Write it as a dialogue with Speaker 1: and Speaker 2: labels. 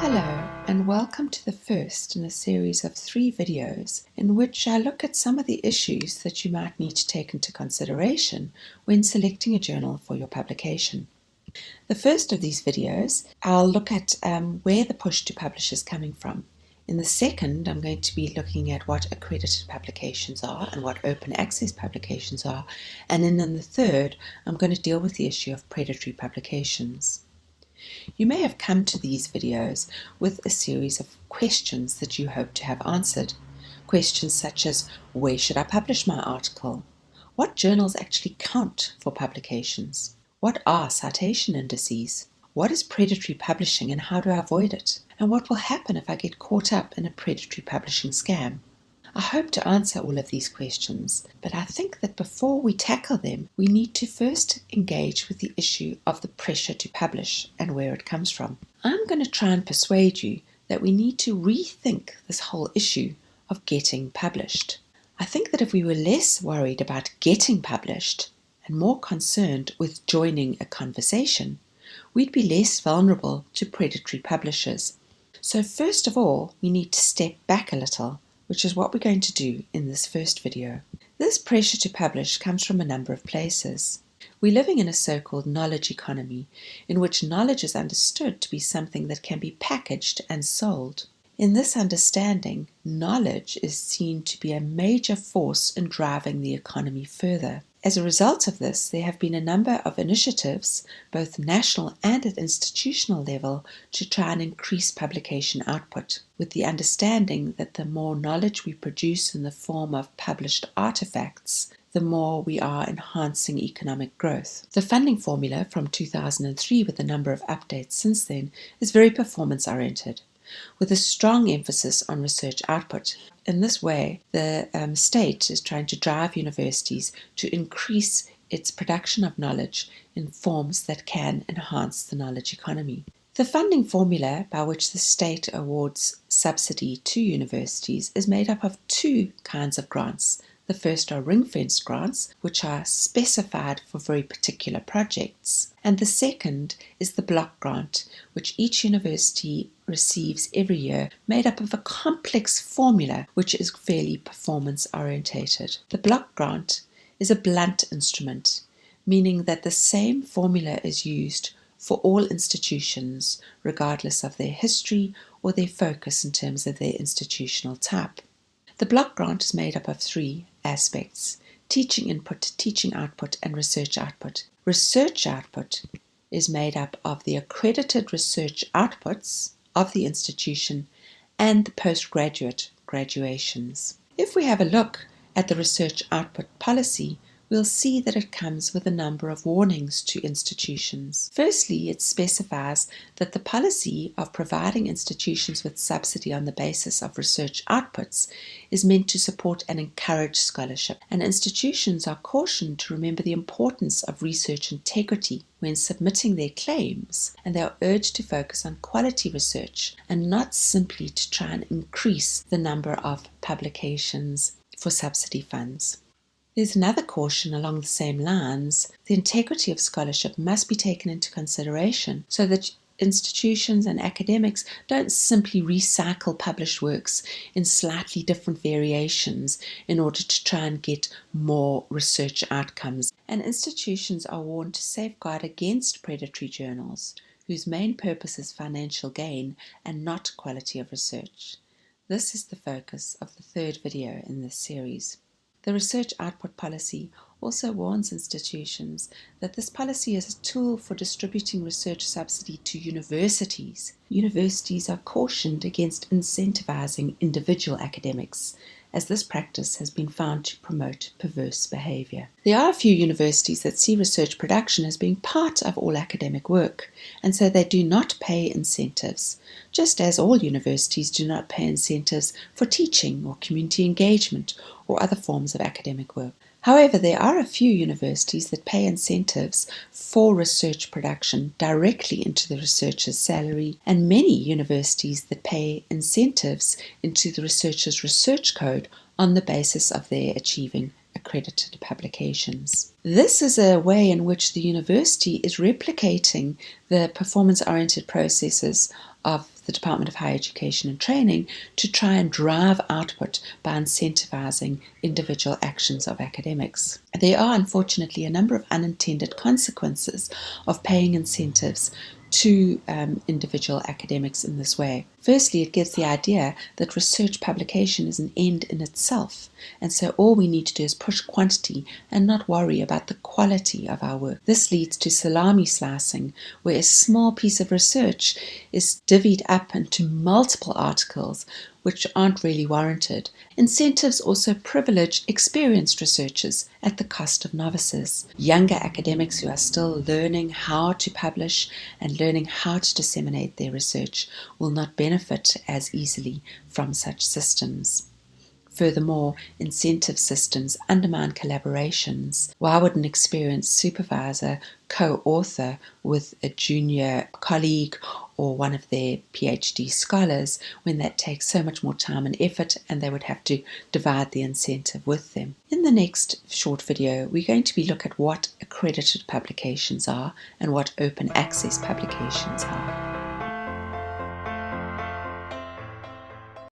Speaker 1: Hello, and welcome to the first in a series of 3 videos in which I look at some of the issues that you might need to take into consideration when selecting a journal for your publication. The first of these videos, I'll look at where the push to publish is coming from. In the second, I'm going to be looking at what accredited publications are and what open access publications are. And then in the third, I'm going to deal with the issue of predatory publications. You may have come to these videos with a series of questions that you hope to have answered. Questions such as, where should I publish my article? What journals actually count for publications? What are citation indices? What is predatory publishing and how do I avoid it? And what will happen if I get caught up in a predatory publishing scam? I hope to answer all of these questions, but I think that before we tackle them, we need to first engage with the issue of the pressure to publish and where it comes from. I'm going to try and persuade you that we need to rethink this whole issue of getting published. I think that if we were less worried about getting published and more concerned with joining a conversation, we'd be less vulnerable to predatory publishers. So first of all, we need to step back a little, which is what we're going to do in this first video. This pressure to publish comes from a number of places. We're living in a so-called knowledge economy, in which knowledge is understood to be something that can be packaged and sold. In this understanding, knowledge is seen to be a major force in driving the economy further. As a result of this, there have been a number of initiatives, both national and at institutional level, to try and increase publication output, with the understanding that the more knowledge we produce in the form of published artifacts, the more we are enhancing economic growth. The funding formula from 2003, with a number of updates since then, is very performance-oriented, with a strong emphasis on research output. In this way, the state is trying to drive universities to increase its production of knowledge in forms that can enhance the knowledge economy. The funding formula by which the state awards subsidy to universities is made up of 2 kinds of grants. The first are ring-fenced grants, which are specified for very particular projects. And the second is the block grant, which each university receives every year, made up of a complex formula which is fairly performance-orientated. The block grant is a blunt instrument, meaning that the same formula is used for all institutions, regardless of their history or their focus in terms of their institutional type. The block grant is made up of 3 aspects: teaching input, teaching output, and research output. Research output is made up of the accredited research outputs of the institution and the postgraduate graduations. If we have a look at the research output policy, we'll see that it comes with a number of warnings to institutions. Firstly, it specifies that the policy of providing institutions with subsidy on the basis of research outputs is meant to support and encourage scholarship, and institutions are cautioned to remember the importance of research integrity when submitting their claims, and they are urged to focus on quality research and not simply to try and increase the number of publications for subsidy funds. There's another caution along the same lines. The integrity of scholarship must be taken into consideration so that institutions and academics don't simply recycle published works in slightly different variations in order to try and get more research outcomes. And institutions are warned to safeguard against predatory journals, whose main purpose is financial gain and not quality of research. This is the focus of the third video in this series. The research output policy also warns institutions that this policy is a tool for distributing research subsidy to universities. Universities are cautioned against incentivizing individual academics, as this practice has been found to promote perverse behavior. There are a few universities that see research production as being part of all academic work, and so they do not pay incentives, just as all universities do not pay incentives for teaching or community engagement or other forms of academic work. However, there are a few universities that pay incentives for research production directly into the researcher's salary, and many universities that pay incentives into the researcher's research code on the basis of their achieving accredited publications. This is a way in which the university is replicating the performance-oriented processes of the Department of Higher Education and Training to try and drive output by incentivizing individual actions of academics. There are unfortunately a number of unintended consequences of paying incentives to individual academics in this way. Firstly, it gives the idea that research publication is an end in itself, and so all we need to do is push quantity and not worry about the quality of our work. This leads to salami slicing, where a small piece of research is divvied up into multiple articles which aren't really warranted. Incentives also privilege experienced researchers at the cost of novices. Younger academics who are still learning how to publish and learning how to disseminate their research will not benefit as easily from such systems. Furthermore, incentive systems undermine collaborations. Why would an experienced supervisor co-author with a junior colleague or one of their PhD scholars when that takes so much more time and effort, and they would have to divide the incentive with them? In the next short video, we're going to look at what accredited publications are and what open access publications are.